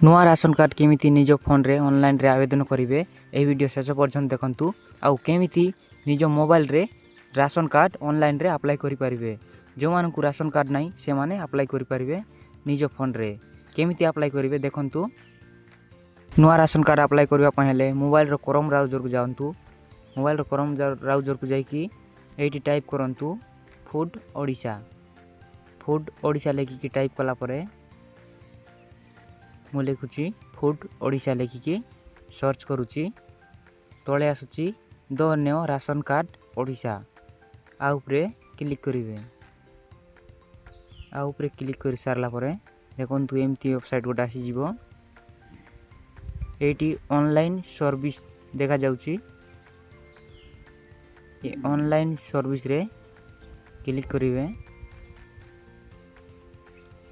नुआ ration card केमिति निज फोन रे ऑनलाइन रे आवेदन करिवे ए वीडियो शेष पर्यंत देखंतु आउ केमिति निज मोबाइल रे राशन कार्ड ऑनलाइन रे अप्लाई करि परिवे। जो मानकु राशन कार्ड नाही से माने अप्लाई करि परिवे निज फोन रे। केमिति अप्लाई करिवे देखंतु। नुआ राशन कार्ड अप्लाई करबा पहिले मोबाइल रो क्रोम ब्राउजर को जांतु। मोबाइल रो क्रोम ब्राउजर को जाईकी एटी टाइप करंतु फूड ओडिशा। फूड ओडिशा लेखिकी टाइप कला परे मु लिखुची फूड ओडिशा लेखिकी सर्च करूची। तले आसुची the new ration card Odisha आ उपरे क्लिक करिवे। आ उपरे क्लिक कर सारला परे देखंतु एमती वेबसाइट गोटा आसी जीवो। एटी ऑनलाइन सर्विस देखा जाउची। ये ऑनलाइन सर्विस रे क्लिक करिवे।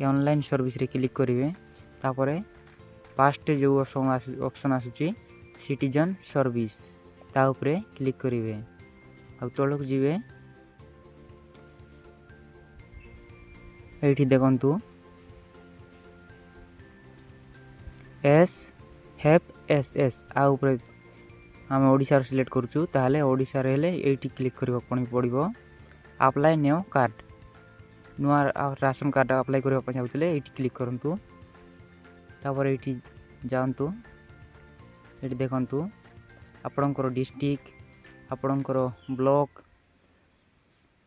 ये ऑनलाइन सर्विस रे क्लिक करिवे। तापरे फास्ट जो ऑप्शन आसुची सिटीजन सर्विस ता उपरे क्लिक करिवे। आ तळक जीवे एठी देखंतु एस आ उपरे हम ओडिसा रे सिलेक्ट करछु। ताले ओडिसा रे हेले एठी क्लिक करबा पड़िबो अप्लाई न्यू कार्ड। नुआ राशन कार्ड अप्लाई करबा पय चाहूतले एठी क्लिक करंतु। तापर एठी जांतु। एठी देखंतु आपणकर डिस्ट्रिक्ट आपणकर ब्लॉक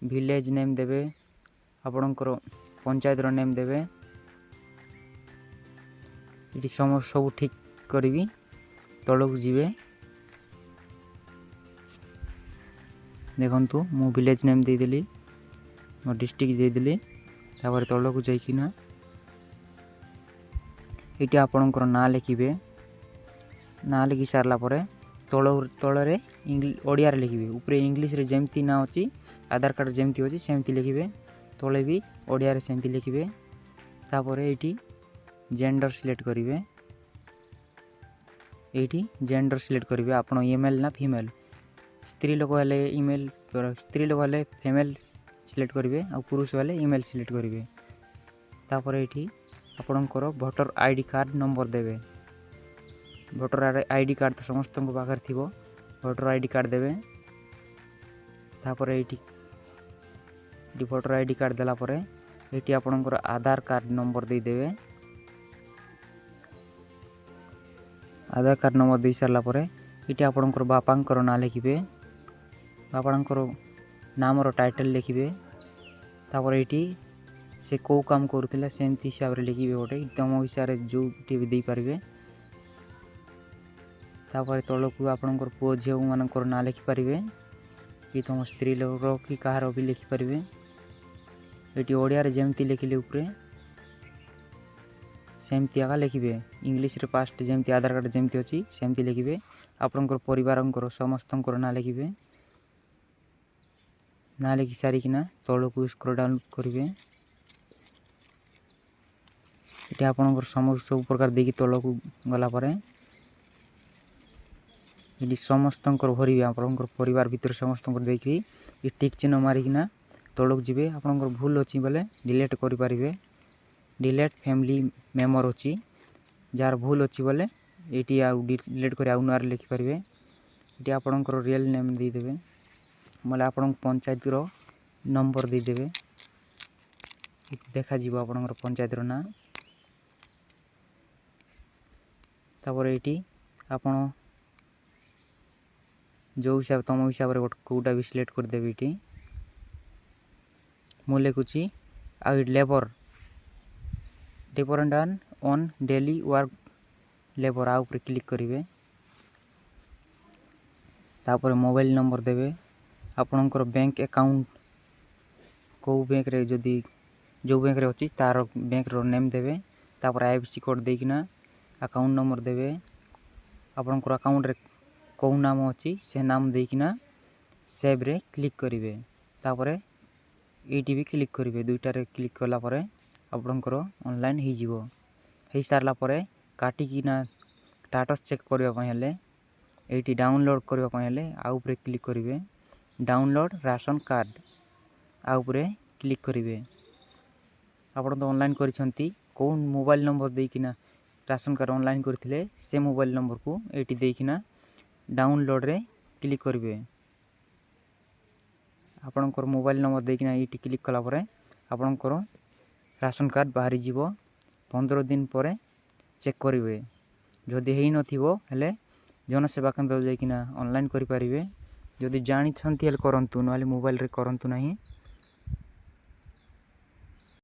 विलेज नेम देबे। आपणकर पंचायत रो नेम देबे। एठी सब ठीक करबी तळक जीवे। देखंतु मु विलेज नेम दे देली मो डिस्ट्रिक्ट दे देली। तापर तळक जाईकिना एटी आपणकर ना लिखिबे। ना लिखि सारला परे तळरे ओडिया रे लिखिबे। ऊपरे इंग्लिश रे जेमती ना अछि आधार कार्ड जेमती अछि सेमती लिखिबे। तळे भी ओडिया रे सेमती लिखिबे। तापरे एटी जेंडर सिलेक्ट करिवे। एटी जेंडर सिलेक्ट करिवे आपण ईमेल ना फीमेल। स्त्री लोक वाले ईमेल स्त्री लोक वाले फीमेल सिलेक्ट करिवे आ पुरुष वाले ईमेल सिलेक्ट करिवे। तापरे एटी आपणकर वोटर आईडी कार्ड नंबर देवे। वोटर आईडी कार्ड तो समस्त को पाखर थिबो। वोटर आईडी कार्ड देवे। तापर एटी वोटर आईडी कार्ड देला परे एटी आपणकर आधार कार्ड नंबर दे देवे। आधार कार्ड नंबर दे सारला परे एटी आपणकर बापांकर ना लिखिबे। बापांकर नाम रो टाइटल लिखिबे। तापर एटी से को काम करूथिला सेमती हिसाब रे लिखिबे। गोटे तम हिसाब रे जो टीवी दे पारिबे। तापर तळकु आपणकर पो झियो मानकर ना लिखि पारिबे कि तम स्त्री लोक रो कि काहार भी लिखि पारिबे। एटी ओडिया रे जेमती लिखिले ऊपरे सेमती आगा लिखिबे। इंग्लिश रे पास्ट जेमती आधार कार्ड जेमती अछि सेमती लिखिबे। आपणकर परिवारंकर समस्तंकर ना लिखिबे। ना लिखि सारी किना तळकु स्क्रॉल डाउन करिवे। एटी आपणकर समस्त सब प्रकार देखि तळकु गला परे एटी समस्तंकर भरिबे। आपणकर परिवार भीतर समस्तंकर देखि ई टिक चिन्ह मारि किना तळक जिवे। आपणकर भूल अछि बले डिलीट करि पारिबे। डिलीट फैमिली मेंबर अछि जार भूल अछि बले एटी आ डिलीट करि आ उनार लिखि पारिबे। एटी आपणकर रियल नेम दे देबे। मले आपन पंचायत रो नंबर दे देबे। देखा जीवो आपणकर पंचायत रो ना। तापर एटी आपण जो हिसाब तम हिसाब रे कोटा भी सिलेक्ट कर देबे। एटी मु लिखुची आ labour dependent on daily work labour आ ऊपर क्लिक करिवे। तापर मोबाइल नंबर देबे। आपणकर बैंक अकाउंट को बैंक रे जदी जो बैंक रे अछि तार बैंक रो नेम देबे। तापर आईएफएससी कोड देकिना अकाउंट नंबर देबे। आपणकर अकाउंट रे को नाम अछि से नाम देकिना सेव रे क्लिक करिवे। तापर एटी भी क्लिक करिवे। दुईटा रे क्लिक कला परे आपणकर ऑनलाइन ही जीवो। हे सारला परे काटी किना स्टेटस चेक करबा पय हेले एटी डाउनलोड करबा पय हेले आ ऊपर क्लिक करिवे। डाउनलोड राशन कार्ड आ ऊपर क्लिक करिवे। आपण तो ऑनलाइन करिसंती कोन मोबाइल नंबर देकिना राशन कार्ड ऑनलाइन करथिले से मोबाइल नंबर को एटी देखिना डाउनलोड रे क्लिक करेंगे। आपणकर मोबाइल नंबर देखिना ये क्लिक कला परे आपणकर राशन कार्ड बाहरी जीवो 15 दिन पर चेक करेंगे। जदि है नथिबो हेले जनसेवा केंद्र जाइकिना ऑनलाइन करि परिबे। जदि जानि छंती हेले करंतु नहले मोबाइल रे करंतु नाही।